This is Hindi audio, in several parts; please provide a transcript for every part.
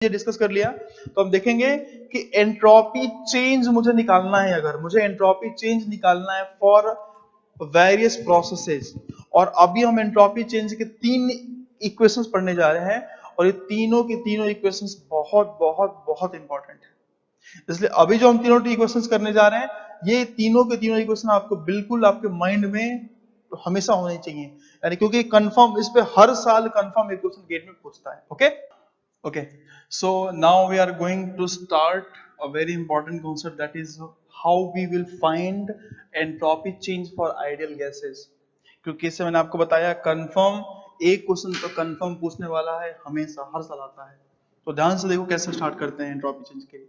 ये डिस्कस कर लिया। तो हम देखेंगे कि एंट्रोपी चेंज मुझे निकालना है, अगर मुझे एंट्रोपी चेंज निकालना है फॉर वेरियस प्रोसेसेस, और अभी हम एंट्रोपी चेंज के 3 इक्वेशंस पढ़ने जा रहे हैं, और ये तीनों के तीनों इक्वेशंस बहुत बहुत बहुत इंपॉर्टेंट है। इसलिए अभी जो हम तीनों इक्वेशंस करने जा रहे हैं, ये तीनों के तीनों इक्वेशन आपको बिल्कुल आपके माइंड में हमेशा होने चाहिए, यानी क्योंकि कंफर्म इस पे हर साल कंफर्म इक्वेशन गेट में पूछता है। Okay Okay, so now we are going to start a very important concept, that is how we will find entropy change for ideal gases। क्योंकि इससे मैंने आपको बताया कंफर्म एक क्वेश्चन तो कंफर्म पूछने वाला है, हमेशा हर साल आता है। तो ध्यान से देखो कैसे स्टार्ट करते हैं एंट्रोपी चेंज के लिए।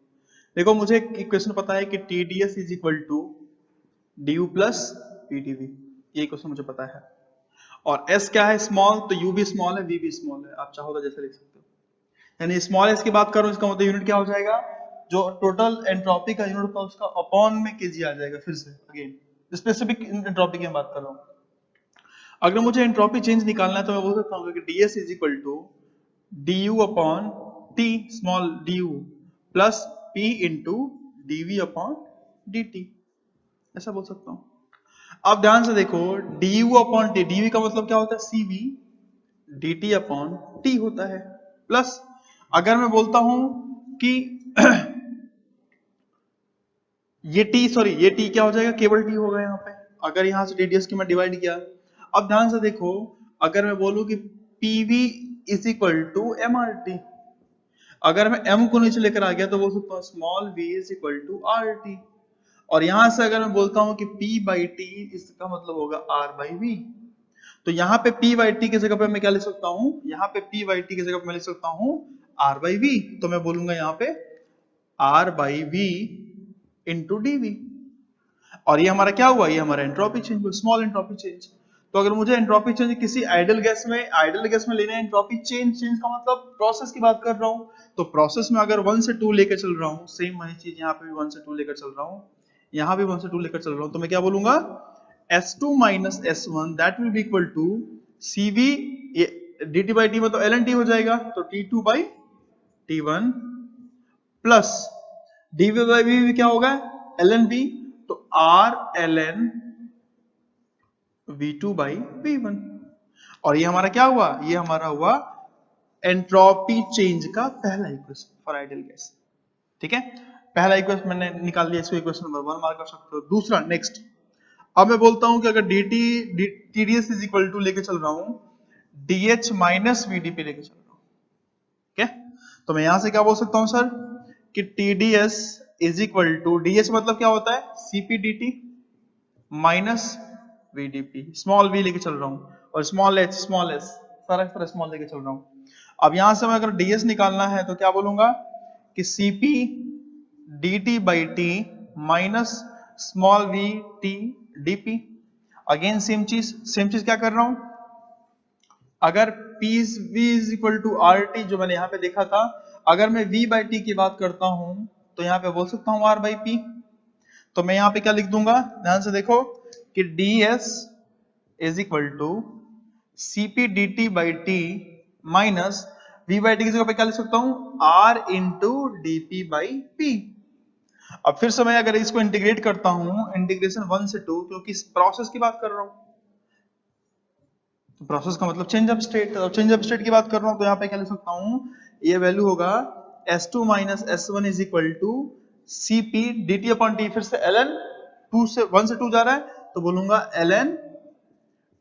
देखो मुझे एक क्वेश्चन पता है कि TdS is equal to du plus PdV, ये क्वेश्चन मुझे पता है। और S क्या है, स्मॉल, तो U भी स्मॉल है, V भी स्मॉल है, आप चाहो तो जैसे लिख सकते हो। यानी स्मॉल एस की बात करूं, इसका मतलब यूनिट क्या हो जाएगा, जो टोटल एंट्रोपी का यूनिट होता है उसका अपॉन में केजी आ जाएगा। फिर से अगेन स्पेसिफिक एंट्रोपी की बात कर रहा हूं। अगर मुझे एंट्रोपी चेंज निकालना है तो मैं बोल सकता हूं कि ds is equal to du upon t small du plus p into dv upon dt, ऐसा बोल सकता हूं। अब ध्यान से देखो, du अपॉन t, dv का मतलब क्या होता है cv, dt अपॉन t होता है, प्लस अगर मैं बोलता हूं कि ये t क्या हो जाएगा, केवल t होगा यहाँ पे, अगर यहां से रेडियस की मैं डिवाइड किया। अब ध्यान से देखो, अगर मैं बोलूं कि pv is equal to mrt, अगर मैं m को नीचे लेकर आ गया तो बोल सकता हूं small v is equal to rt, और यहां से अगर मैं बोलता हूं कि p बाई t, इसका मतलब होगा r बाई v। तो यहाँ पे p बाई टी की जगह पे मैं क्या लिख सकता हूँ, यहाँ पे p बाई टी की जगह पे मैं लिख सकता हूँ r बाई v। तो मैं बोलूंगा यहाँ पे r by v into dv, और ये हमारा क्या हुआ, ये हमारा एंट्रोपी चेंज हुआ, स्मॉल एंट्रोपी चेंज। तो अगर मुझे एंट्रोपी चेंज किसी आइडियल गैस में लेना है, एंट्रोपी चेंज का मतलब प्रोसेस की बात कर रहा हूँ, तो प्रोसेस में अगर 1 से 2 लेकर चल रहा हूँ, सेम वही चीज यहाँ पे भी 1 से 2 लेकर चल रहा हूँ, यहाँ भी 1 से 2 लेकर चल रहा हूँ, तो मैं क्या बोलूंगा, S2 minus S1 that will be equal to CV dt by t, मतलब ln t हो जाएगा, तो T2 by T1 plus dv by v क्या होगा, ln v, तो R ln v2 by v1। और ये हमारा क्या हुआ, ये हमारा हुआ एंट्रोपी चेंज का पहला इक्वेशन फॉर आइडियल गैस। ठीक है, पहला इक्वेशन मैंने निकाल लिया, इसको इक्वेशन नंबर 1 मार्क कर सकते हो। दूसरा नेक्स्ट, अब मैं बोलता हूं कि अगर TDS इज इक्वल टू लेके चल रहा हूं DH माइनस VDP लेके चल रहा हूं, ठीक है, तो मैं यहां से क्या बोल सकता हूं सर कि TDS is equal to, DH मतलब क्या होता है CPDT minus VDP, small v लेके चल रहा हूं, और स्मॉल h स्मॉल s सारा स्मॉल लेके चल रहा हूं। अब यहां से मैं अगर DS निकालना है तो क्या बोलूंगा कि CP dt by t minus small v t dp। Again same चीज क्या कर रहा हूं, अगर p v is equal to rt, जो मैंने यहां पे देखा था, अगर मैं v बाई t की बात करता हूं तो यहां पे बोल सकता हूं r बाई p। तो मैं यहां पे क्या लिख दूंगा, ध्यान से देखो कि ds is equal to cp dt by t minus v by t की जगह पे क्या लिख सकता हूं, r into dp by p। अब फिर से मैं अगर इसको इंटीग्रेट करता हूं, इंटीग्रेशन 1 से 2, क्योंकि इस प्रोसेस की बात कर रहा हूं, तो प्रोसेस का मतलब चेंज ऑफ स्टेट, और चेंज ऑफ स्टेट की बात कर रहा हूं, तो यहां पे क्या लिख सकता हूं, ये वैल्यू होगा S2 minus S1 is equal to CP dt upon t, फिर से ln 2 से 1 से 2 जा रहा है, तो बोलूंगा ln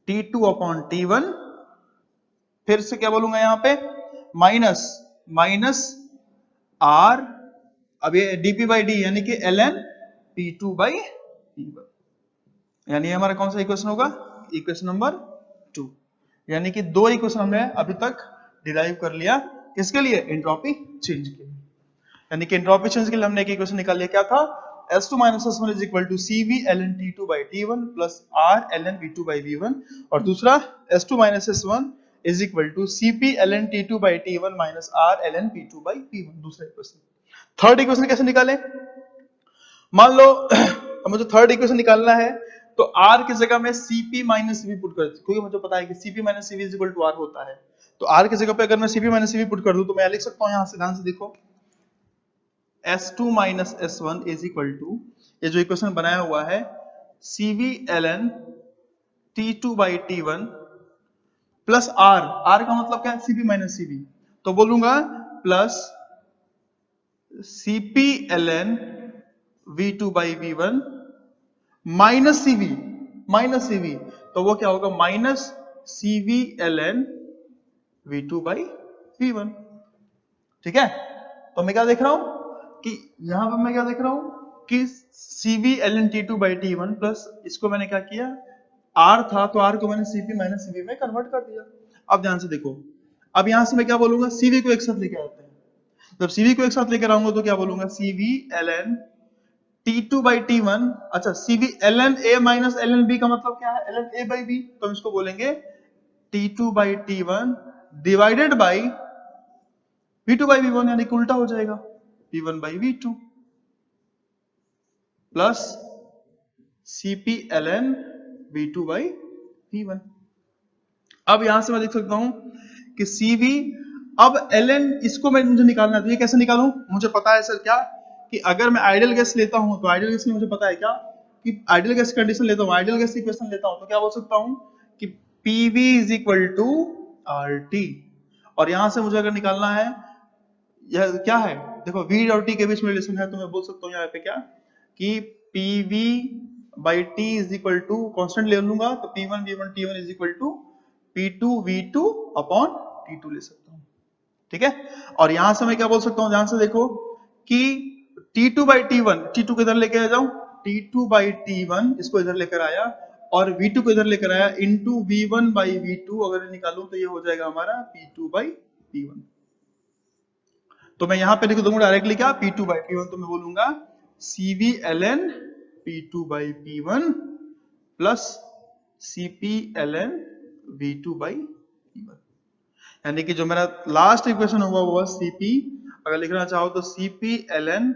T2 अपॉन T1, फिर से क्या बोलूंगा यहां पे माइनस R, अब ये dp बाई डी यानी कि ln p2 बाई p1, यानी हमारा कौन सा इक्वेशन होगा, इक्वेशन नंबर 2। यानी कि 2 इक्वेशन हमने अभी तक डिराइव कर लिया, किसके लिए, एंट्रोपी चेंज के लिए। यानी कि एंट्रोपी चेंज के लिए हमने एक इक्वेशन निकाल लिया, क्या था, S2 minus S1 is equal to CV ln T2 by T1 plus R ln V2 by V1, और दूसरा S2 minus S1 is equal to CP ln T2 by T1 minus R ln V2 by P1, दूसरा इक्वेशन। थर्ड इक्वेशन कैसे निकालें, मान लो मुझे थर्ड इक्वेशन निकालना है, तो आर की जगह मैं सीपी माइनस सीवी पुट कर, क्योंकि मुझे पता है कि CP minus CV is equal to R होता है, तो आर की जगह पे अगर मैं सीपी माइनस सीवी पुट कर दूं तो मैं लिख सकता हूं यहां से, ध्यान से देखो, S2 minus S1 is equal to, ये जो इक्वेशन बनाया हुआ है, CV ln T2 by T1 plus R, R का मतलब क्या है, CP माइनस CV, तो बोलूंगा plus CP ln V2 by V1 minus CV, तो वो क्या होगा, minus CV ln V2 by V1। ठीक है, तो मैं क्या देख रहा हूं कि यहां पर मैं क्या देख रहा हूं कि CV ln T2 by T1 plus इसको मैंने क्या किया, R था तो R को मैंने CP माइनस CV में कन्वर्ट कर दिया। अब ध्यान से देखो, अब यहां से मैं क्या बोलूंगा, CV को एक साथ लेके आते हैं, जब CV को एक साथ लेकर आऊंगा तो क्या बोलूंगा, CV ln T2 by T1, अच्छा CV ln A minus ln B का मतलब क्या है, ln A बाई B, तो हम इसको बोलेंगे T2 by T1 divided by V2 by V1, यानी कि उल्टा हो जाएगा, V1 by V2 plus CP ln V2 by V1। अब यहां से मैं देख सकता हूं कि CV, अब ln इसको मुझे निकालना है, तो ये कैसे निकालूं, मुझे पता है सर क्या, कि अगर मैं आइडियल गैस लेता हूं तो आइडियल गैस में मुझे पता है क्या, कि आइडियल गैस कंडीशन लेता हूं, आइडियल गैस इक्वेशन लेता हूं, तो क्या बोल सकता हूं कि PV is equal to RT, और यहां से मुझे अगर निकालना है, यह क्या है, देखो V और T के बीच में रिलेशन है, तो मैं बोल सकता हूं यहाँ पे क्या, कि PV by T is equal to, constant ले लूंगा तो P1 V1 T1 is equal to P2 V2 upon T2 ले सकता हूं। ठीक है, और यहां से मैं क्या बोल सकता हूं, ध्यान से देखो कि T2 बाई T1, T2 को इधर लेके आ जाऊं, T2 बाई T1 इसको इधर लेकर आया और V2 को इधर लेकर आया, इंटू V1 बाई V2 अगर निकालूं तो ये हो जाएगा हमारा P2 बाई P1। तो मैं यहां पे लिख दूंगा डायरेक्टली क्या, P2 बाई P1, तो मैं बोलूंगा CV ln P2 by P1 plus CP ln V2 by P1, यानी कि जो मेरा लास्ट इक्वेशन होगा वो CP, अगर लिखना चाहो तो CP ln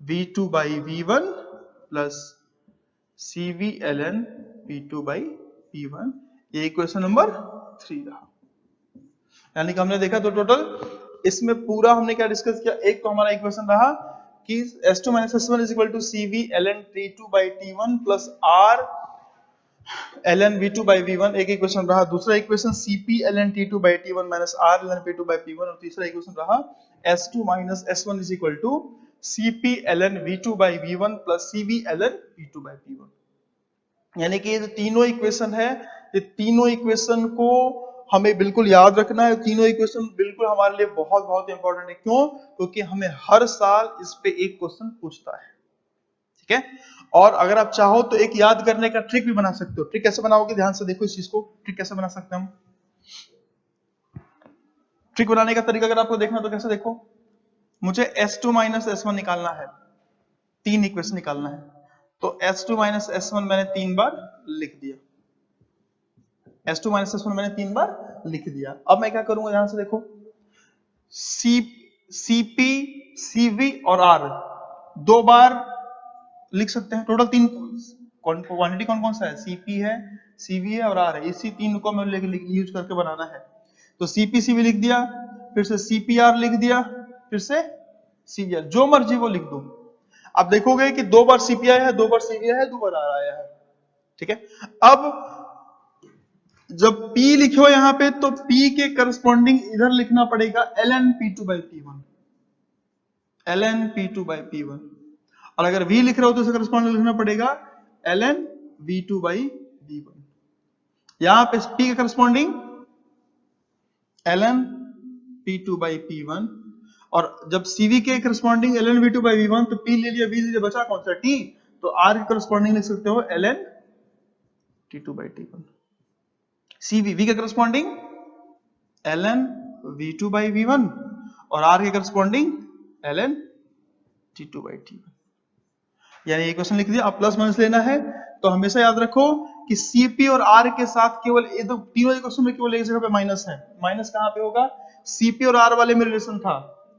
V2 by V1 plus CV ln P2 by P1, ये इक्वेशन नंबर 3 रहा। यानी कि हमने देखा तो टोटल इसमें पूरा हमने क्या डिस्कस किया, एक तो हमारा इक्वेशन रहा कि S2 minus S1 is equal to CV ln T2 by T1 plus R ln V2 by V1, एक इक्वेशन रहा, दूसरा equation CP ln T2 by T1 minus R ln P2 by P1, और तीसरा इक्वेशन रहा S2 minus S1 is equal to CP ln V2 by V1 plus CV ln P2 by P1। यानी कि ये जो तीनों इक्वेशन है, ये तीनों इक्वेशन को हमें बिल्कुल याद रखना है, तीनों इक्वेशन बिल्कुल हमारे लिए बहुत बहुत इंपॉर्टेंट है। क्यों? क्योंकि हमें हर साल इस पे एक क्वेश्चन पूछता है। ठीक है, और अगर आप चाहो तो एक याद करने का ट्रिक भी बना सकते हो। ट्रिक कैसे बनाओगे, ध्यान से देखो इस चीज को, ट्रिक कैसे बना सकते हैं हम। ट्रिक बनाने का तरीका अगर आपको देखना तो कैसे, देखो मुझे S2 माइनस S1 निकालना है, तीन इक्वेशन निकालना है, तो S2 माइनस S1 मैंने 3 बार लिख दिया, S2 माइनस S1 मैंने 3 बार लिख दिया। अब मैं क्या करूंगा, ध्यान से देखो, CP CV और R 2 बार लिख सकते हैं, टोटल 3 क्वांटिटी कौन कौन सा है, CP है, CV है और R है, इसी तीन को मैं यूज करके बनाना है। तो CP CV लिख दिया, फिर से CPR लिख दिया, फिर से CVR, जो मर्जी वो लिख दो। अब देखोगे कि 2 बार CP आया है, 2 बार CV आया है, 2 बार R आया है। ठीक है, अब जब P लिखो यहां पे तो P के करस्पॉन्डिंग इधर लिखना पड़ेगा ln P2 by P1, ln P2 by P1, और अगर V लिख रहे हो तो इसका करस्पॉन्डिंग लिखना पड़ेगा ln V2 बाई V1। यहां पे P के corresponding ln P2 by P1, और जब CV के corresponding ln V2 by V1, तो P ले लिया, V ले लिया, बचा कौन सा T, तो R के करस्पॉन्डिंग लिख सकते हो ln T2 by T1। CV V के corresponding ln V2 by V1 और R के corresponding ln T2 by T1। यानी ये क्वेश्चन लिख दिया। अब प्लस माइनस लेना है तो हमेशा याद रखो कि CP और R के साथ केवल ये तो तीनों इक्वेशन में केवल एक जगह पे माइनस है। माइनस कहां पे होगा, CP और R वाले में रिलेशन था,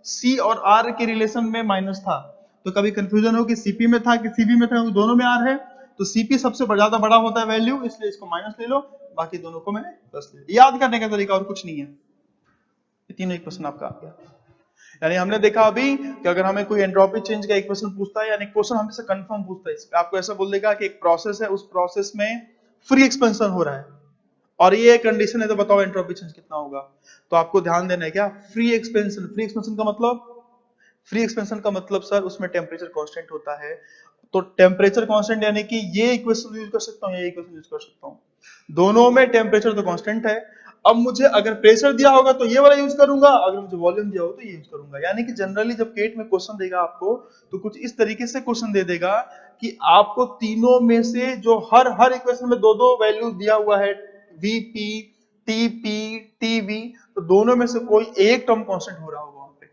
C और R के रिलेशन में माइनस था, तो कभी कंफ्यूजन हो कि CP में था कि CV में था, दोनों में R है, तो Cp सबसे ज्यादा बड़ा होता है वैल्यू, इसलिए इसको माइनस ले लो, बाकी दोनों को मैंने प्लस ले लिया। याद करने का तरीका और कुछ नहीं है, ये तीनों इक्वेशन आपका आ गया। यानी हमने देखा अभी कि अगर हमें कोई एंट्रोपी चेंज का इक्वेशन पूछता है, यानी क्वेश्चन हमसे कंफर्म पूछता है, इस पे आपको ऐसा बोल देगा कि एक प्रोसेस है, उस प्रोसेस में फ्री एक्सपेंशन हो रहा है और ये कंडीशन है, तो बताओ एंट्रोपी चेंज कितना होगा। तो आपको ध्यान देना है क्या, फ्री एक्सपेंशन। फ्री एक्सपेंशन का मतलब, फ्री एक्सपेंशन का मतलब सर उसमें टेम्परेचर कांस्टेंट होता है। तो टेम्परेचर कांस्टेंट यानी कि ये इक्वेशन यूज कर सकता हूं, ये इक्वेशन यूज कर सकता हूं, दोनों में टेम्परेचर तो कांस्टेंट है। अब मुझे अगर प्रेशर दिया होगा तो ये वाला यूज करूंगा, अगर मुझे वॉल्यूम दिया हो तो ये यूज करूंगा। यानी कि जनरली जब केट में क्वेश्चन देगा आपको, तो कुछ इस तरीके से क्वेश्चन दे देगा कि आपको तीनों में से जो हर इक्वेशन में दो दो वैल्यू दिया हुआ है, Vp, Tp, Tv, तो दोनों में से कोई एक टर्म कांस्टेंट हो रहा होगा वहां पे।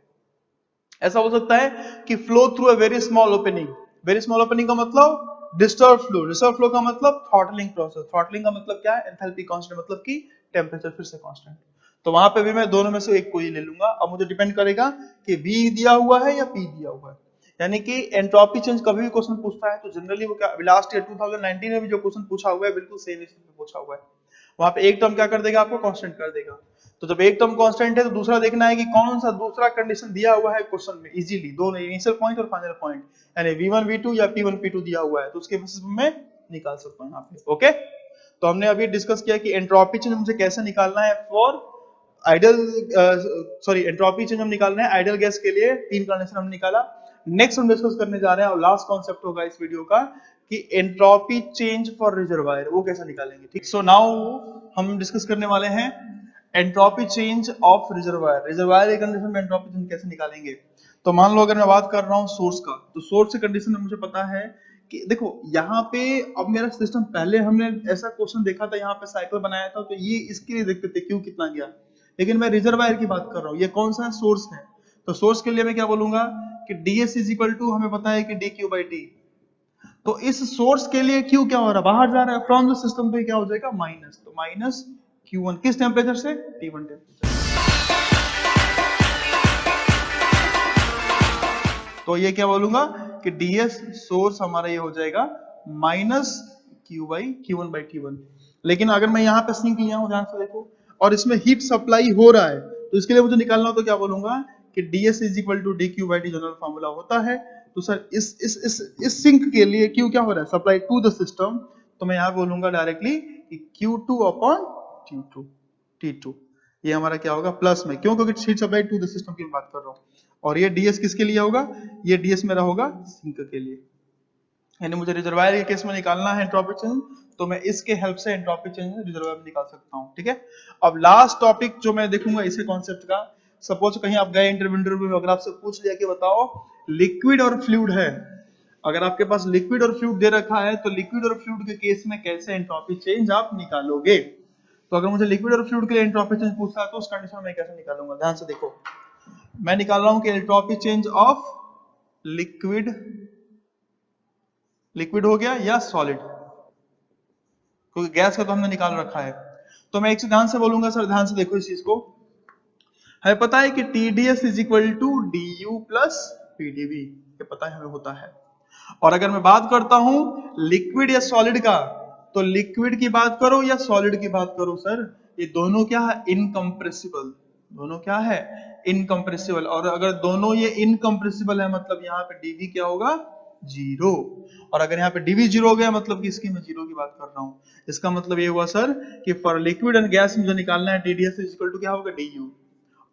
ऐसा हो सकता है कि flow through a very small opening. Very small opening का मतलब डिस्टर्ब फ्लो, डिस्टर्ब फ्लो का मतलब थ्रॉटलिंग प्रोसेस, थ्रॉटलिंग का मतलब क्या है, एंथैल्पी कांस्टेंट, मतलब कि टेम्परेचर फिर से कांस्टेंट। तो वहां पे भी मैं दोनों में से एक को ही ले लूंगा। अब मुझे डिपेंड करेगा कि V दिया हुआ है या P दिया हुआ है। यानी कि एंट्रोपी चेंज कभी भी क्वेश्चन पूछता है तो जनरली वो क्या, लास्ट ईयर 2019 में भी जो क्वेश्चन पूछा हुआ है बिल्कुल सेम इसी पे पूछा हुआ है। वहां पे एक टर्म क्या कर देगा, आपको कांस्टेंट कर देगा। तो जब एक टर्म कांस्टेंट है तो दूसरा देखना है कि कौन सा दूसरा कंडीशन दिया हुआ है क्वेश्चन में, इजीली दोनों इनिशियल पॉइंट और फाइनल पॉइंट, यानी V1 V2 या P1 P2 दिया हुआ है, तो उसके बेसिस पे मैं निकाल सकता हूं यहाँ पे। ओके, तो हमने अभी डिस्कस किया कि एंट्रोपी चेंज मुझे कैसे निकालना है for ideal, sorry entropy change हम निकालना है आइडियल गैस के लिए, तीन कंडीशन हमने निकाला। नेक्स्ट हम डिस्कस करने जा रहे हैं और लास्ट कॉन्सेप्ट होगा इस वीडियो का कि एंट्रोपी चेंज फॉर रिजर्वायर, वो कैसे निकालेंगे। ठीक, सो नाउ हम डिस्कस करने वाले हैं entropy change of reservoir. Reservoir की कंडीशन में एंट्रोपी चेंज कैसे निकालेंगे। तो मान लो अगर मैं बात कर रहा हूं सोर्स का, तो सोर्स की कंडीशन में मुझे पता है कि देखो यहाँ पे अब मेरा सिस्टम, पहले हमने ऐसा क्वेश्चन देखा था, यहाँ पे साइकिल बनाया था, तो ये इसके लिए देखते थे क्यों कितना गया, लेकिन मैं रिजर्वायर की बात कर रहा हूँ। ये कौन सा सोर्स है, तो सोर्स के लिए मैं क्या बोलूंगा कि ds इज इक्वल टू, हमें पता है कि dq बाई टी। तो इस सोर्स के लिए Q क्या हो रहा है, बाहर जा रहा है फ्रॉम द सिस्टम, तो ये क्या हो जाएगा माइनस, तो माइनस Q1 किस टेम्परेचर से, T1 टेम्परेचर। तो ये क्या बोलूंगा कि ds सोर्स हमारा ये हो जाएगा माइनस Q1 बाई T1। लेकिन अगर मैं यहाँ पे सिंक लिया हूं, ध्यान से देखो, और इसमें हीट सप्लाई हो रहा है, तो इसके लिए मुझे निकालना हो तो क्या बोलूंगा कि ds is equal to dq by T general formula होता है। तो सर इस सिंक के लिए Q क्या हो रहा है, सप्लाई टू द सिस्टम, तो मैं यहाँ बोलूंगा डायरेक्टली कि Q2 अपॉन T2। ये हमारा क्या होगा प्लस में, क्यों, क्योंकि heat supply to the system की बात कर रहा हूँ। और ये ds किसके लिए होगा, ये ds मेरा होगा सिंक के लिए। यानी मुझे रिजर्वायर के केस में निकालना है एंट्रोपी चेंज, तो मैं इसके हेल्प से एंट्रोपी चेंज रिजर्वायर में निकाल सकता हूँ। ठीक है, अब लास्ट टॉपिक जो मैं देखूंगा इसी कॉन्सेप्ट का, सपोज कहीं आप गए इंटरव्यू में, अगर आपसे पूछ लिया कि बताओ लिक्विड और फ्लूइड है, अगर आपके पास लिक्विड और फ्लूइड दे रखा है, तो लिक्विड और फ्लूइड के केस में कैसे एंट्रोपी चेंज आप निकालोगे। तो अगर मुझे लिक्विड और फ्लूइड के लिए एंट्रोपी चेंज पूछता है तो उस कंडीशन में कैसे निकालूंगा, ध्यान से देखो। मैं निकाल रहा हूं कि entropy change of liquid, liquid हो गया या सॉलिड, क्योंकि गैस का तो हमने निकाल रखा है। तो मैं एक चीज ध्यान से बोलूंगा सर, ध्यान से देखो इस चीज को, हमें पता है कि TDS is equal to DU plus PdV, ये पता है हमें होता है। और अगर मैं बात करता हूं लिक्विड या सॉलिड का, तो लिक्विड की बात करो या सॉलिड की बात करो सर, ये दोनों क्या है, इनकम्प्रेसिबल, दोनों क्या है, इनकम्प्रेसिबल। और अगर दोनों ये इनकम्प्रेसिबल है, मतलब यहाँ पे dV क्या होगा, जीरो। और अगर यहाँ पे dV जीरो हो गया, मतलब कि इसकी मैं जीरो की बात कर रहा हूँ। इसका मतलब ये हुआ सर कि फॉर लिक्विड एंड गैस मुझे निकालना है TDS इज इक्वल टू क्या होगा, DU,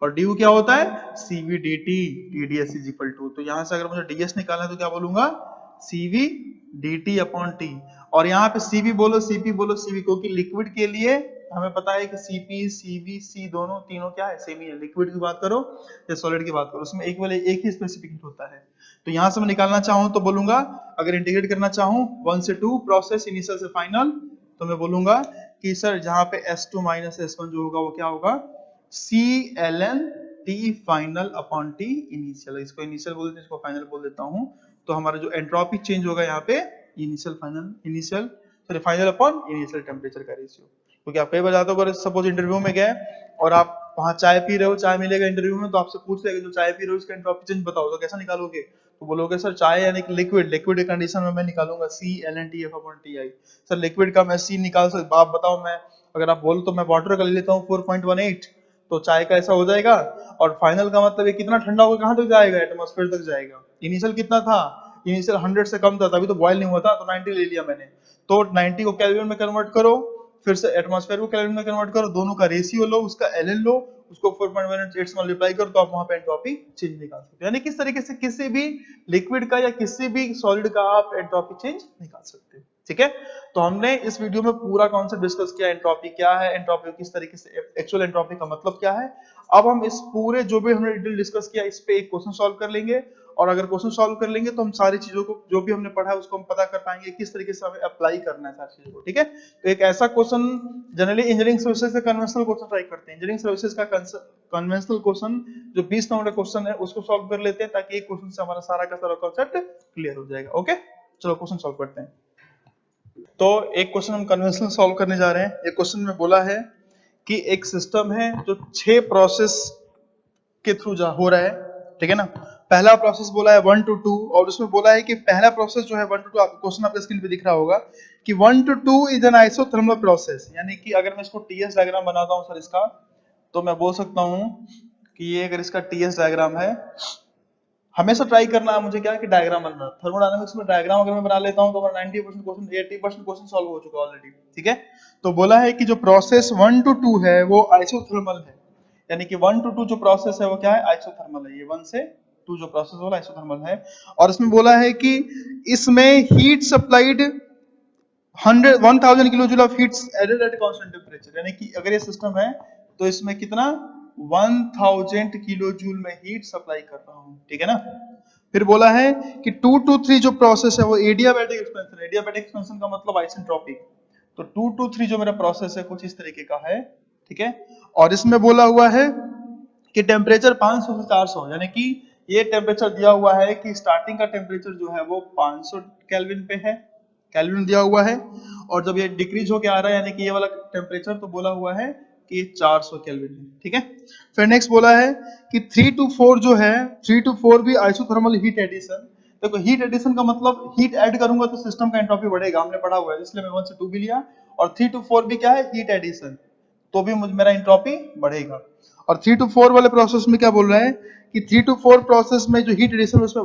और DU क्या होता है, CV dt, TDS is equal to, तो यहां से अगर मुझे DS निकालना है तो क्या बोलूंगा, CV dt अपॉन T। और यहाँ पे CV बोलो, CP बोलो, CV, क्योंकि लिक्विड के लिए हमें पता है कि CP CV C दोनों तीनों क्या है, सेम ही है। लिक्विड की बात करो या सॉलिड की बात करो, उसमें एक वाले एक ही स्पेसिफिक हीट होता है। तो यहाँ से मैं निकालना चाहूँ तो बोलूंगा, अगर इंटीग्रेट करना चाहूँ 1 से 2 प्रोसेस इनिशियल से फाइनल, तो मैं बोलूंगा कि सर जहाँ पे S2 माइनस S1 जो होगा वो क्या होगा, ClN T final upon T initial. इसको इनिशियल बोल देते हैं, इसको फाइनल बोल देता हूँ। तो हमारा जो एंट्रोपी चेंज होगा यहाँ पे initial final upon initial temperature का रेशियो। क्योंकि आप कई बार जाते हो, अगर सपोज इंटरव्यू में गए और आप वहां चाय पी रहे हो, चाय मिलेगा इंटरव्यू में तो आपसे पूछ लेगा जो चाय पी रहे हो इसका एंट्रोपी चेंज बताओ, तो कैसा निकालोगे? तो बोलोगे सर चाय यानी कि लिक्विड, लिक्विड के कंडीशन में मैं निकालूंगा ClNTF/Ti। सर लिक्विड का मैं C निकाल सकता, आप बताओ, मैं अगर आप बोलो तो मैं वाटर का ले लेता हूँ 4.18, तो चाय का ऐसा हो जाएगा। और फाइनल का मतलब ये कितना ठंडा होगा, कहां तक जाएगा? एटमॉस्फेयर तक जाएगा। इनिशियल कितना था? इनिशियल 100 से कम था, तभी तो बॉयल नहीं हुआ था, तो 90 ले लिया मैंने। तो 90 को केल्विन में कन्वर्ट करो, फिर से एटमॉस्फेयर को केल्विन में कन्वर्ट करो, दोनों का रेशियो लो, उसका ln लो, उसको 4.18 से मल्टीप्लाई करो, तो आप वहां पे एंट्रोपी चेंज निकाल सकते हो। यानी किस तरीके से किसी भी लिक्विड का या किसी भी सॉलिड का आप एंट्रोपी चेंज निकाल सकते हो। ठीक है, तो हमने इस वीडियो में पूरा कॉन्सेप्ट डिस्कस किया, एंट्रोपी क्या है, एंट्रोपी किस तरीके से, एक्चुअल एंट्रोपी का मतलब क्या है। अब हम इस पूरे जो भी हमने डिटेल डिस्कस किया इस पे एक क्वेश्चन सॉल्व कर लेंगे, और अगर क्वेश्चन सॉल्व कर लेंगे तो हम सारी चीजों को जो भी हमने पढ़ा है उसको हम पता कर पाएंगे किस तरीके से हमें अप्लाई करना है सारी चीजों को। ठीक है, तो एक ऐसा क्वेश्चन जनरली इंजीनियरिंग सर्विसेज से कन्वेंशनल क्वेश्चन ट्राई करते हैं, इंजीनियरिंग सर्विसेज का कन्वेंशनल क्वेश्चन जो 20 नंबर का क्वेश्चन है उसको सॉल्व कर लेते हैं, ताकि एक क्वेश्चन से हमारा सारा का सारा कॉन्सेप्ट क्लियर हो जाएगा। ओके, चलो क्वेश्चन सॉल्व करते हैं। तो एक क्वेश्चन हम कन्वेंशनल सॉल्व करने जा रहे हैं। एक क्वेश्चन में बोला है कि एक सिस्टम है जो 6 प्रोसेस के थ्रू हो रहा है, ठीक है ना। पहला प्रोसेस बोला है 1 to 2, और उसमें बोला है कि पहला प्रोसेस जो है 1 to 2, आपको क्वेश्चन आपके स्क्रीन पे दिख रहा होगा कि 1 to 2 is an isothermal process. यानी कि अगर मैं इसको टीएस डायग्राम बनाता हूं सर इसका, तो मैं बोल सकता हूं कि ये अगर इसका टीएस डायग्राम है, हमेशा ट्राई करना है मुझे क्या है कि डायग्राम बनना। थर्मोडायनामिक्स में डायग्राम अगर मैं बना लेता हूं तो मेरा 90% क्वेश्चन 80% क्वेश्चन सॉल्व हो चुका ऑलरेडी। ठीक है, तो बोला है कि जो प्रोसेस 1 to 2 है वो आइसोथर्मल है, यानी कि 1 to 2 जो प्रोसेस है वो क्या है, आइसोथर्मल है। ये 1 से 2 जो प्रोसेस हो रहा है आइसोथर्मल है। और इसमें बोला है कि इसमें heat supplied 1000 kilo joule of heat added at constant temperature, यानी कि अगर ये सिस्टम है तो इसमें कितना 1000 किलो जूल में हीट सप्लाई कर रहा हूं। ठीक है ना। फिर बोला है कि 2 to 3 जो प्रोसेस है वो एडियाबैटिक एक्सपेंशन है। एडियाबैटिक एक्सपेंशन का मतलब आइसेंट्रोपिक। तो 2 to 3 जो मेरा प्रोसेस है कुछ इस तरीके का है। ठीक है, और इसमें बोला हुआ है कि टेम्परेचर 500 से 400, यानी कि ये टेम्परेचर दिया हुआ है कि स्टार्टिंग का टेम्परेचर जो है वो 500 केल्विन पे है, केल्विन दिया हुआ है, और जब ये डिक्रीज होके आ रहा है यानी कि ये वाला टेम्परेचर तो बोला हुआ है कि 400 केल्विन है। ठीक है, फिर नेक्स्ट बोला है कि 3 to 4 जो है, 3 to 4 भी आइसोथर्मल हीट एडिशन। देखो हीट एडिशन का मतलब हीट ऐड करूंगा तो सिस्टम का एंट्रोपी बढ़ेगा, हमने पढ़ा हुआ है, इसलिए मैं 1 से 2 भी लिया। और 3 to 4 भी क्या है, हीट एडिशन, तो भी मेरा एंट्रोपी बढ़ेगा। और 3 to 4 वाले प्रोसेस में क्या बोल रहे हैं कि 3 to 4 प्रोसेस में जो हीट एडिशन उसमें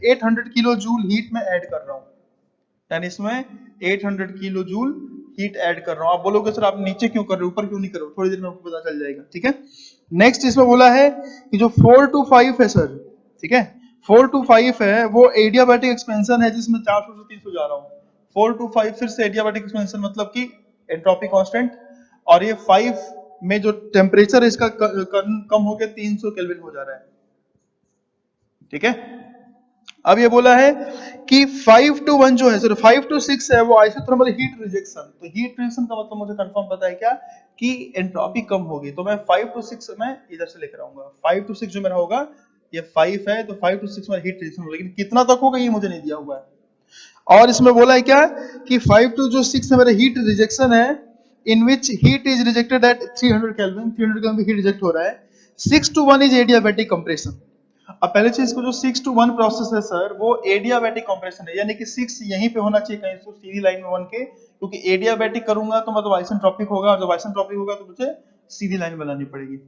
800 किलो जूल हीट में ऐड कर रहा हूं, यानी इसमें 800 किलो जूल हीट ऐड कर रहा हूं। आप बोलोगे सर आप नीचे क्यों कर रहे हो, ऊपर क्यों नहीं कर रहे हो, थोड़ी देर में आपको पता चल जाएगा। ठीक है, नेक्स्ट इसमें बोला है कि जो 4 to 5 है सर, ठीक है, 4 to 5 है वो एडियाबैटिक एक्सपेंशन है जिसमें 400 से 300 जा रहा हूं। 4 to 5 फिर से एडियाबैटिक एक्सपेंशन मतलब कि एंट्रोपी कांस्टेंट, और ये 5 में जो टेम्परेचर इसका कम होकर 300 केल्विन हो जा रहा है। ठीक है, अब ये बोला है कि 5 to 1 जो है सर, 5 to 6 है वो आइसोथर्मल हीट रिजेक्शन। तो हीट रिजेक्शन का मतलब मुझे कंफर्म पता है क्या कि एंट्रोपी कम होगी, तो मैं 5 to 6 मैं इधर से लेकर आऊंगा। 5 to 6 जो मेरा होगा, ये 5 है तो 5 to 6 में हीट रिजेक्शन होगा, लेकिन कितना तक होगा ये मुझे नहीं दिया हुआ है। और इसमें बोला है क्या कि 5 to जो 6 है मेरा हीट रिजेक्शन है, in which heat is rejected at 300 kelvin, 300 kelvin heat reject हो रहा है। 6 to 1 इज एडियाबैटिक कंप्रेशन। अब पहले चीज को जो 6 to 1 प्रोसेस है सर वो एडियाबैटिक कंप्रेशन है, यानी कि 6 यहीं पे होना चाहिए कहीं तो सीधी लाइन में 1 के, क्योंकि एडियाबैटिक करूंगा तो मतलब आइसेंट्रोपिक होगा, और जब आइसेंट्रोपिक होगा तो मुझे सीधी लाइन बनानी पड़ेगी,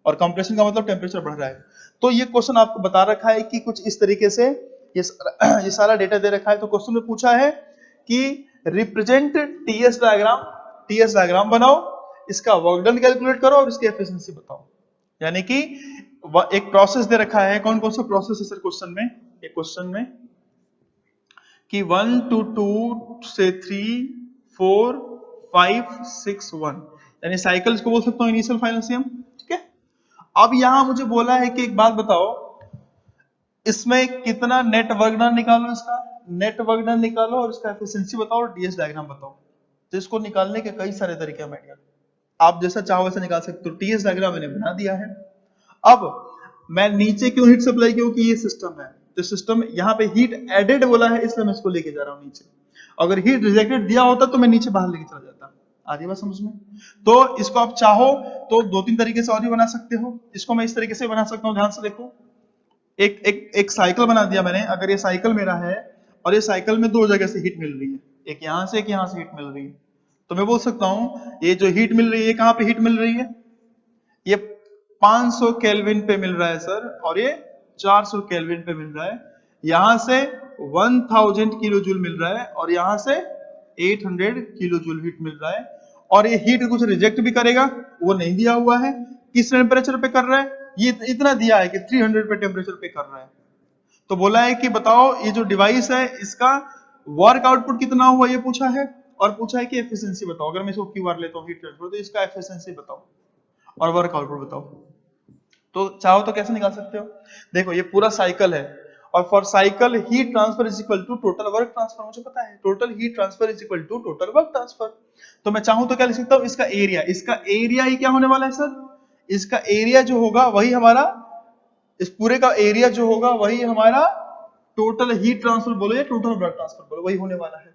और कंप्रेशन का मतलब टेम्परेचर बढ़ रहा है। तो ये क्वेश्चन आपको बता रखा है कि कुछ इस तरीके से ये सारा डेटा दे रखा है। तो क्वेश्चन में पूछा है कि रिप्रेजेंट टीएस डायग्राम बनाओ, इसका वर्क डन कैलकुलेट करो और इसकी एफिशिएंसी बताओ। यानी कि एक प्रोसेस दे रखा है, कौन कौन सा प्रोसेस है सर क्वेश्चन में, एक क्वेश्चन में कि 1 to 2 से 3 4 5 6 1, यानी साइकिल्स को बोल सकता हूं इनिशियल फाइनल सीएम। ठीक है, अब यहां मुझे बोला है कि एक बात बताओ, इसमें कितना नेट वर्क डन निकालो, इसका नेट वर्क डन निकालो और इसका एफिशिएंसी बताओ और डीएस डायग्राम बताओ। तो इसको निकालने के कई सारे तरीके हैं, आप जैसा चाहो वैसा निकाल सकते हो। टीएस डायग्राम मैंने बना दिया है। अब मैं नीचे क्यों हीट सप्लाई, क्योंकि ये सिस्टम है, तो सिस्टम यहाँ पे हीट एडेड बोला है इसलिए मैं इसको लेके जा रहा हूँ नीचे। अगर हीट रिजेक्टेड दिया होता तो मैं नीचे बाहर लेके चला जाता। आ रही बात समझ में? तो इसको आप चाहो तो दो तीन तरीके से और भी बना सकते हो। इसको मैं इस तरीके से बना सकता हूँ, ध्यान से देखो। एक साइकिल बना दिया मैंने। अगर ये साइकिल मेरा है और ये साइकिल में दो जगह से हीट मिल रही है, एक यहाँ से एक यहाँ से हीट मिल रही है, तो मैं बोल सकता हूँ ये जो हीट मिल रही है कहाँ पे हीट मिल रही है, ये 500 केल्विन पे मिल रहा है सर, और ये 400 केल्विन पे मिल रहा है। यहां से 1000 किलो जूल मिल रहा है और यहां से 800 किलो जूल हीट मिल रहा है। और ये हीट कुछ रिजेक्ट भी करेगा, वो नहीं दिया हुआ है। किस टेम्परेचर पे कर रहा है, ये इतना दिया है कि 300 पे टेम्परेचर पे कर रहा है। तो बोला है कि बताओ ये जो डिवाइस है इसका वर्क आउटपुट कितना हुआ, ये पूछा है। और पूछा है कि एफिशिएंसी बताओ। अगर मैं इसको क्यूआर लेता हूँ हीट ट्रांसफर, तो इसका एफिशिएंसी बताओ और वर्क आउटपुट बताओ। तो चाहो तो कैसे निकाल सकते हो, देखो ये पूरा साइकिल है, और for cycle heat transfer is equal to total work transfer. मुझे पता है total heat transfer is equal to total work transfer. तो मैं चाहूं तो क्या लिख सकता हूं, इसका एरिया ही क्या होने वाला है सर, इसका एरिया जो होगा वही हमारा, इस पूरे का एरिया जो होगा वही हमारा टोटल हीट ट्रांसफर बोलो या टोटल वर्क ट्रांसफर बोलो, वही होने वाला है।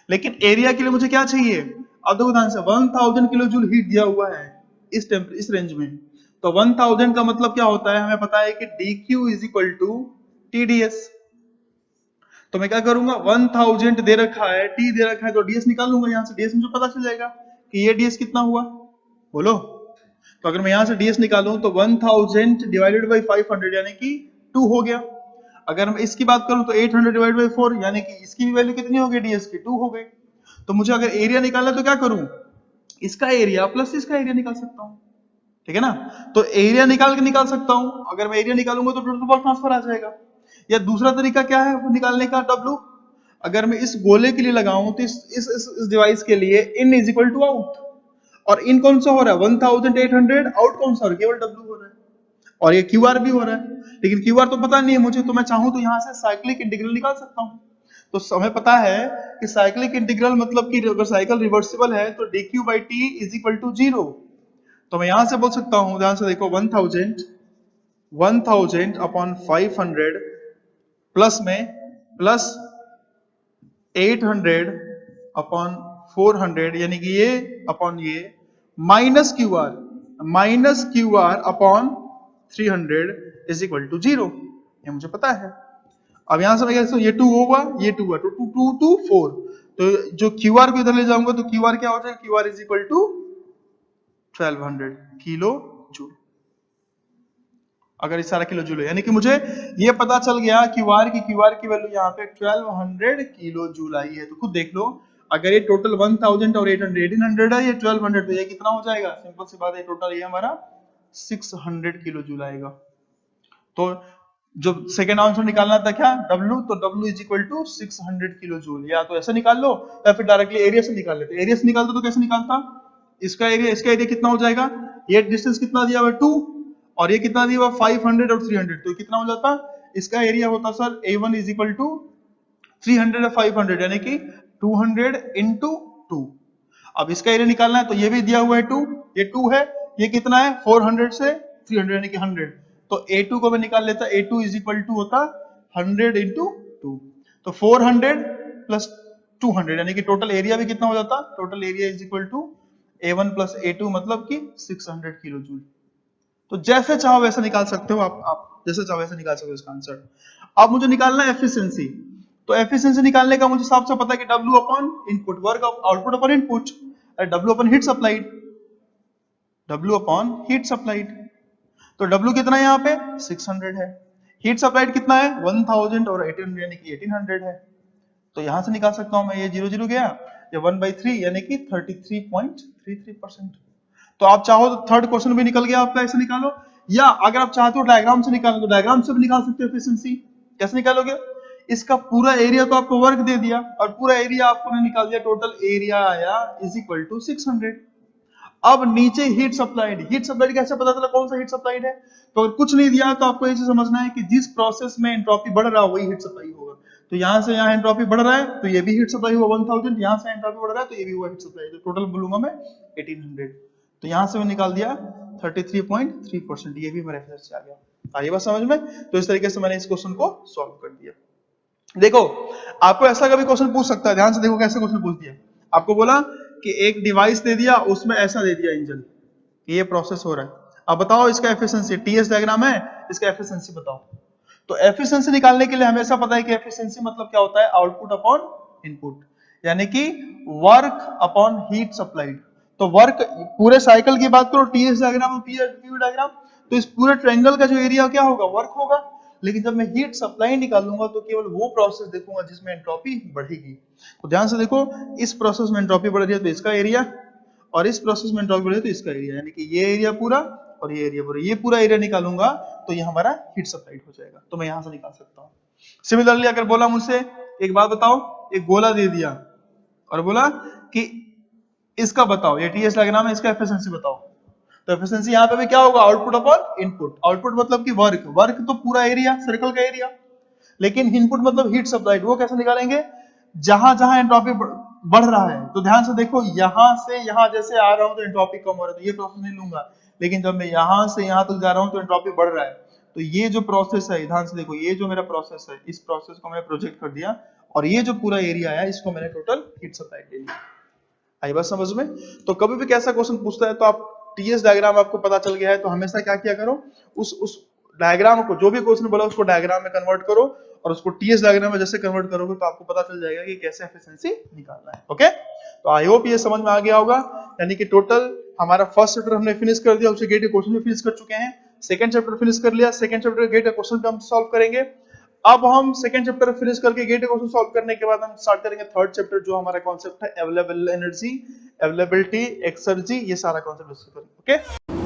लेकिन एरिया के लिए मुझे क्या चाहिए, अब देखो ध्यान से 1000 किलो जूल हीट दिया हुआ है इस रेंज में। तो 1000 का मतलब क्या होता है, हमें पता है कि dq is equal to TDS। तो मैं क्या करूंगा, 1000 दे रखा है, T दे रखा है, तो DS निकाल लूंगा। यहां से DS मुझे पता चल जाएगा कि ये DS कितना हुआ, बोलो। तो अगर मैं यहां से DS निकालूं तो 1000 डिवाइडेड बाई 500 यानी कि 2 हो गया। अगर मैं इसकी बात करूं तो 800 डिवाइड बाई 4 यानी कि इसकी भी वैल्यू कितनी हो गई, DS की 2 हो गई। तो मुझे अगर एरिया निकालना तो क्या करूं, इसका एरिया प्लस इसका एरिया निकाल सकता हूं, ठीक है ना। तो एरिया निकाल सकता हूं। अगर मैं एरिया निकालूंगा तो टोटल वर्क ट्रांसफर आ जाएगा। या दूसरा तरीका क्या है वो निकालने का, W। अगर मैं इस गोले के लिए लगाऊं तो इस डिवाइस के लिए इन इज इक्वल टू आउट, और इन कौन सा हो रहा है 1800, आउट कौन सा हो रहा है, केवल W हो रहा है, और ये QR भी हो रहा है। लेकिन QR तो पता नहीं है मुझे, तो मैं चाहूं तो यहां से साइक्लिक इंटीग्रल निकाल सकता हूं। तो हमें पता है कि साइक्लिक इंटीग्रल मतलब कि अगर साइकिल रिवर्सिबल है तो dq by t is equal to 0। तो मैं यहां से बोल सकता हूं, ध्यान से देखो, 1000 अपॉन 500 प्लस में प्लस 800 अपॉन 400 यानी कि ये अपॉन ये minus Q R upon 300 is equal to 0। ये मुझे पता है। अब यहां से मैं कहता हूं ये 2 होगा, ये 2 है, तो 2 2 4। तो जो क्यू आर को इधर ले जाऊंगा तो क्यू आर क्या हो जाएगा, Q R is equal to 1200 kilo joule. अगर इस सारा किलो जूल है, यानी कि मुझे ये पता चल गया क्यू आर की वैल्यू यहाँ पे 1200 किलो जूल आई है। तो खुद देख लो, अगर ये टोटल 1000 और 800 1800 है, ये 1200, तो ये कितना हो जाएगा, सिंपल सी बात है, टोटल ये हमारा 600 किलो जूल आएगा। तो जो सेकेंड आंसर निकालना था क्या, W, तो W is equal to 600 kilo joule. या तो ऐसे निकाल लो या फिर डायरेक्टली एरिया से निकाल लेते। एरिया से निकालते तो कैसे निकालता, इसका एरिया कितना हो जाएगा, ये डिस्टेंस कितना दिया हुआ 2 और ये कितना दिया हुआ 500 और 300, तो कितना हो जाता, इसका एरिया होता sir A1 is equal to 300 और 500 यानी कि 200 इंटू 2। अब इसका एरिया निकालना है तो ये भी दिया हुआ है 2, ये 2 है, ये कितना है 400 से 300 यानी कि 100। तो A2 को मैं निकाल लेता, A2 इज इक्वल टू होता 100 इंटू 2। तो 400 प्लस 200 यानी कि टोटल एरिया भी कितना हो जाता, total area is equal to A1 प्लस A2 मतलब कि 600 किलो जूल। तो जैसे चाहो वैसे निकाल सकते हो आप जैसे चाहो वैसे निकाल सकते हो इसका आंसर। अब मुझे निकालना है एफिशिएंसी। तो एफिशिएंसी निकालने का मुझे सबसे पता है कि W upon input, work output upon input, W upon heat supplied, W upon heat supplied. तो W कितना है यहाँ पे 600 है, हीट सप्लाइड कितना है 1000 और 800 यानी कि 1800 है। तो यहां से निकाल सकता हूं मैं, ये 0 0 गया, ये 1/3 यानी कि 33.33%। तो आप चाहो तो थर्ड क्वेश्चन भी निकल गया आपका, ऐसे निकालो। या अगर आप चाहते हो डायग्राम से निकालो तो डायग्राम से भी निकाल सकते हो एफिशिएंसी। कैसे निकालोगे, इसका पूरा एरिया तो आपको वर्क दे दिया और पूरा एरिया आपको निकाल दिया, टोटल एरिया आया इज इक्वल टू 600। अब नीचे हीट सप्लाइड कैसे पता चला कौन सा हीट सप्लाइड है, तो अगर कुछ नहीं दिया तो आपको ये समझना है कि जिस प्रोसेस में एंट्रोपी बढ़ रहा है वही हीट सप्लाई होगा। तो यहां से यहां एंट्रोपी बढ़ रहा है तो ये भी हीट सप्लाई हुआ 1000, यहां से एंट्रोपी बढ़ रहा है तो ये भी हुआ हीट सप्लाई, तो टोटल बोलूंगा मैं 1800। तो यहां से मैं निकाल दिया 33.3%, ये भी मेरे एफिशिएंसी आ गया। आइए बात समझ में। तो इस तरीके से मैंने इस क्वेश्चन को सॉल्व कर दिया। देखो आपको ऐसा कभी क्वेश्चन पूछ सकता है, ध्यान से देखो कैसे क्वेश्चन पूछ दिया। आपको बोला कि एक डिवाइस दे दिया, उसमें ऐसा दे दिया इंजन, कि ये प्रोसेस हो रहा है। अब बताओ इसका एफिशिएंसी, टीएस डायग्राम है, इसका एफिशिएंसी बताओ। तो एफिशिएंसी निकालने के लिए हमेशा पता है कि एफिशिएंसी मतलब क्या होता है, आउटपुट अपॉन इनपुट, यानी कि वर्क अपॉन हीट सप्लाइड। तो वर्क पूरे साइकिल की बात करो, टीएस डायग्राम और पीवी डायग्राम, तो इस पूरे ट्रायंगल का जो एरिया क्या होगा, वर्क होगा। लेकिन जब मैं हीट सप्लाई निकालूंगा तो केवल वो प्रोसेस देखूंगा जिसमें एंट्रोपी बढ़ेगी। तो ध्यान से देखो, इस प्रोसेस में एंट्रोपी बढ़ रही है तो इसका एरिया, और इस प्रोसेस में एंट्रोपी बढ़ रही है तो इसका एरिया, यानी कि ये एरिया पूरा और ये एरिया पूरा, ये पूरा एरिया निकालूंगा तो ये हमारा हीट सप्लाइड हो जाएगा। तो मैं यहां से निकाल सकता हूं। सिमिलरली अगर बोला मुझसे, एक बात बताओ, एक गोला दे दिया और बोला कि इसका बताओ, ये टीएस डायग्राम है, इसका एफिशिएंसी बताओ। तो एफिशिएंसी यहाँ पे भी क्या होगा, आउटपुट अपॉन इनपुट। आउटपुट मतलब कि वर्क, वर्क तो पूरा एरिया, सर्कल का एरिया, लेकिन इनपुट मतलब हीट सप्लाइड। वो कैसे निकालेंगे, जहां जहां एंट्रोपी बढ़ रहा है। तो ध्यान से देखो, यहां से यहां जैसे आ रहा हूं तो एंट्रोपी कम हो रहा है, तो ये प्रोसेस नहीं लूंगा। लेकिन जब मैं यहां से यहां तक जा रहा हूं तो एंट्रोपी बढ़ रहा है, तो ये जो प्रोसेस है, ध्यान से देखो, ये जो मेरा प्रोसेस है, इस प्रोसेस को मैंने प्रोजेक्ट कर दिया, और ये जो पूरा एरिया है इसको मैंने टोटल हीट सप्लाइड ले लिया। आई बात समझ में? तो कभी भी कैसा क्वेश्चन पूछता है तो आप टीएस डायग्राम आपको पता चल गया है तो हमेशा क्या किया करो, उस डायग्राम को, जो भी क्वेश्चन बोला उसको डायग्राम में कन्वर्ट करो, और उसको टीएस डायग्राम में जैसे कन्वर्ट करोगे तो आपको पता चल जाएगा कि कैसे एफिशिएंसी निकालना है। ओके, तो आई होप ये समझ में आ गया होगा। यानी कि टोटल हमारा फर्स्ट चैप्टर हमने फिनिश कर दिया, उससे गेट के क्वेश्चन भी फिनिश कर चुके हैं। सेकंड चैप्टर फिनिश कर लिया, सेकंड चैप्टर गेट का क्वेश्चन भी हम सॉल्व करेंगे। अब हम सेकंड चैप्टर फिनिश करके गेट क्वेश्चन सॉल्व करने के बाद हम स्टार्ट करेंगे थर्ड चैप्टर, जो हमारा कॉन्सेप्ट है अवेलेबल एनर्जी, अवेलेबिलिटी, एक्सर्जी, ये सारा कॉन्सेप्ट डिस्कस करेंगे। ओके।